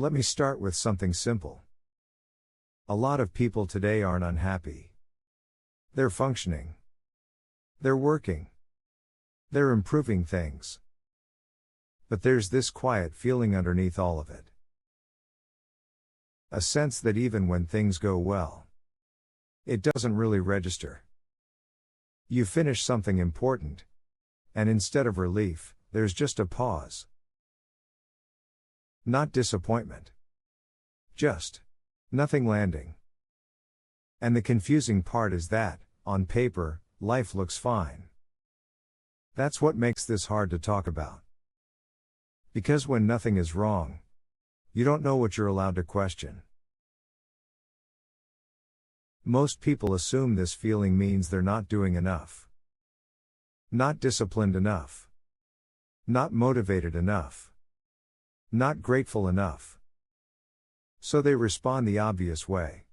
Let me start with something simple. A lot of people today aren't unhappy. They're functioning. They're working. They're improving things. But there's this quiet feeling underneath all of it. A sense that even when things go well, it doesn't really register. You finish something important, and instead of relief, there's just a pause. Not disappointment. Just nothing landing. And the confusing part is that, on paper, life looks fine. That's what makes this hard to talk about. Because when nothing is wrong, you don't know what you're allowed to question. Most people assume this feeling means they're not doing enough. Not disciplined enough. Not motivated enough. Not grateful enough. So they respond the obvious way.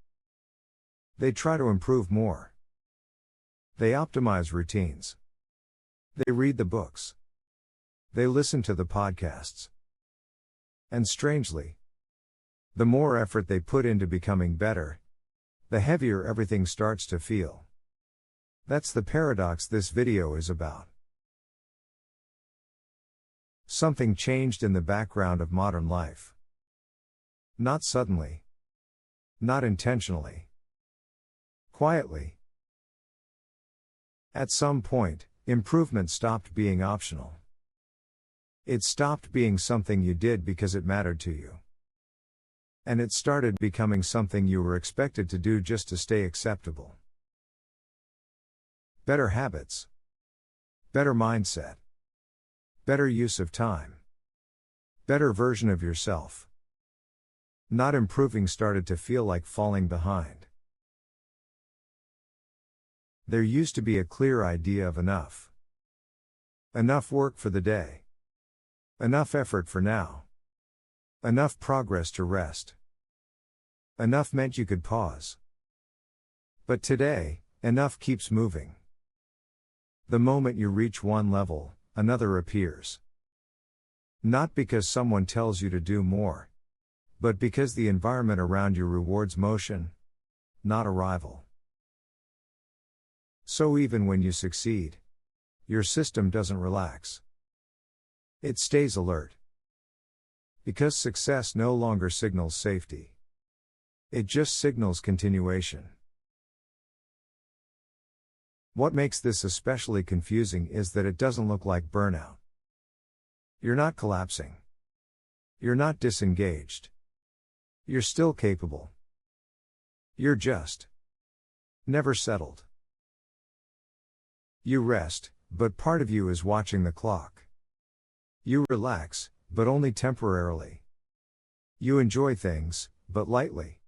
They try to improve more. They optimize routines. They read the books. They listen to the podcasts. And strangely, the more effort they put into becoming better, the heavier everything starts to feel. That's the paradox this video is about. Something changed in the background of modern life. Not suddenly. Not intentionally. Quietly. At some point, improvement stopped being optional. It stopped being something you did because it mattered to you. And it started becoming something you were expected to do just to stay acceptable. Better habits. Better mindset. Better use of time. Better version of yourself. Not improving started to feel like falling behind. There used to be a clear idea of enough. Enough work for the day. Enough effort for now. Enough progress to rest. Enough meant you could pause. But today, enough keeps moving. The moment you reach one level, another appears. Not because someone tells you to do more, but because the environment around you rewards motion, not arrival. So even when you succeed, your system doesn't relax. It stays alert. Because success no longer signals safety. It just signals continuation. What makes this especially confusing is that it doesn't look like burnout. You're not collapsing. You're not disengaged. You're still capable. You're just never settled. You rest, but part of you is watching the clock. You relax, but only temporarily. You enjoy things, but lightly.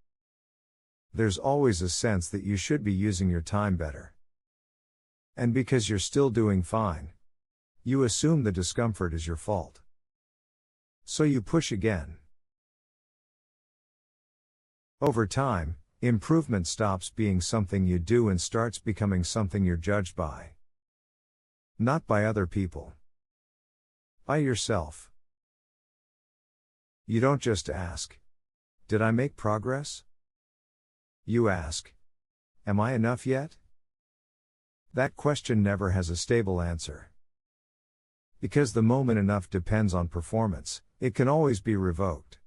There's always a sense that you should be using your time better. And because you're still doing fine, you assume the discomfort is your fault. So you push again. Over time, improvement stops being something you do and starts becoming something you're judged by. Not by other people. By yourself. You don't just ask, "Did I make progress?" You ask, "Am I enough yet?" That question never has a stable answer. Because the moment enough depends on performance, it can always be revoked.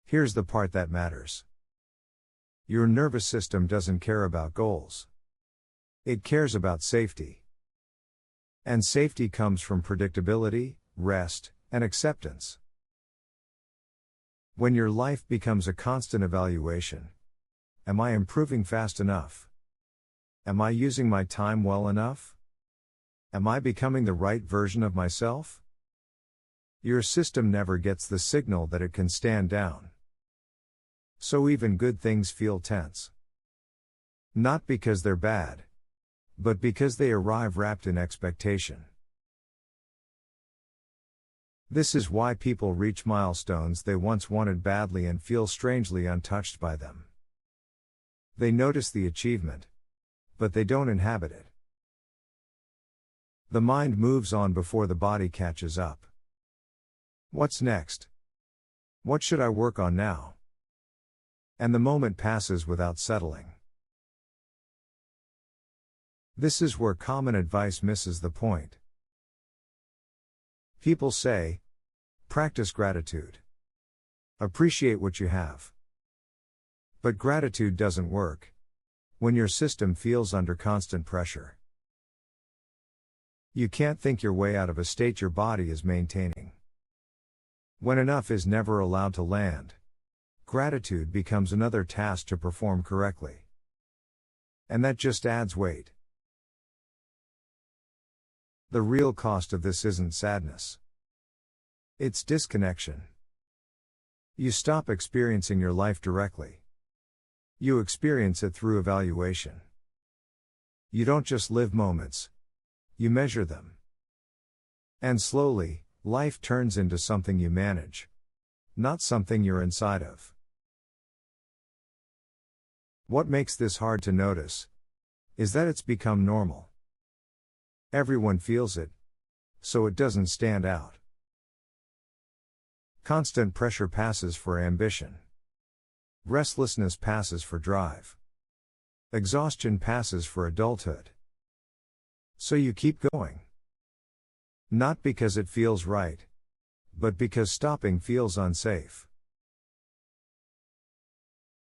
Here's the part that matters. Your nervous system doesn't care about goals. It cares about safety. And safety comes from predictability, rest, and acceptance. When your life becomes a constant evaluation, am I improving fast enough? Am I using my time well enough? Am I becoming the right version of myself? Your system never gets the signal that it can stand down. So even good things feel tense. Not because they're bad, but because they arrive wrapped in expectation. This is why people reach milestones they once wanted badly and feel strangely untouched by them. They notice the achievement, but they don't inhabit it. The mind moves on before the body catches up. What's next? What should I work on now? And the moment passes without settling. This is where common advice misses the point. People say, practice gratitude. Appreciate what you have. But gratitude doesn't work when your system feels under constant pressure. You can't think your way out of a state your body is maintaining. When enough is never allowed to land, gratitude becomes another task to perform correctly. And that just adds weight. The real cost of this isn't sadness. It's disconnection. You stop experiencing your life directly. You experience it through evaluation. You don't just live moments. You measure them. And slowly, life turns into something you manage, not something you're inside of. What makes this hard to notice is that it's become normal. Everyone feels it, so it doesn't stand out. Constant pressure passes for ambition. Restlessness passes for drive. Exhaustion passes for adulthood. So you keep going. Not because it feels right, but because stopping feels unsafe.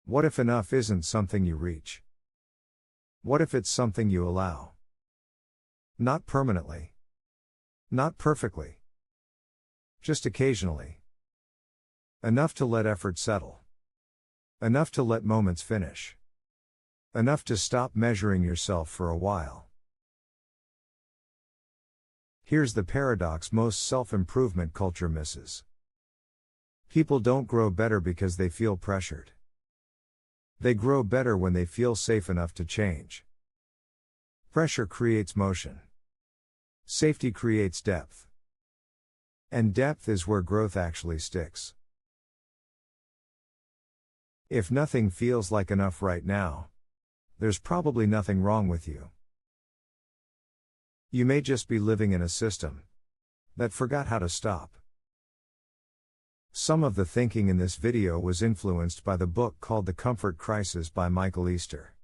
What if enough isn't something you reach? What if it's something you allow? Not permanently. Not perfectly. Just occasionally. Enough to let effort settle. Enough to let moments finish. Enough to stop measuring yourself for a while. Here's the paradox most self-improvement culture misses. People don't grow better because they feel pressured. They grow better when they feel safe enough to change. Pressure creates motion. Safety creates depth. And depth is where growth actually sticks. If nothing feels like enough right now, there's probably nothing wrong with you. You may just be living in a system that forgot how to stop. Some of the thinking in this video was influenced by the book called The Comfort Crisis by Michael Easter.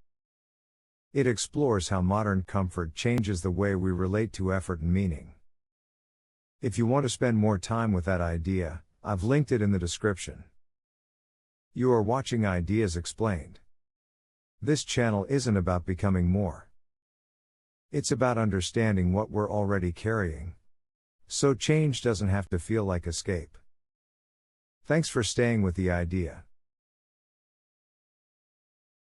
It explores how modern comfort changes the way we relate to effort and meaning. If you want to spend more time with that idea, I've linked it in the description. You are watching Ideas Explained. This channel isn't about becoming more. It's about understanding what we're already carrying, so change doesn't have to feel like escape. Thanks for staying with the idea.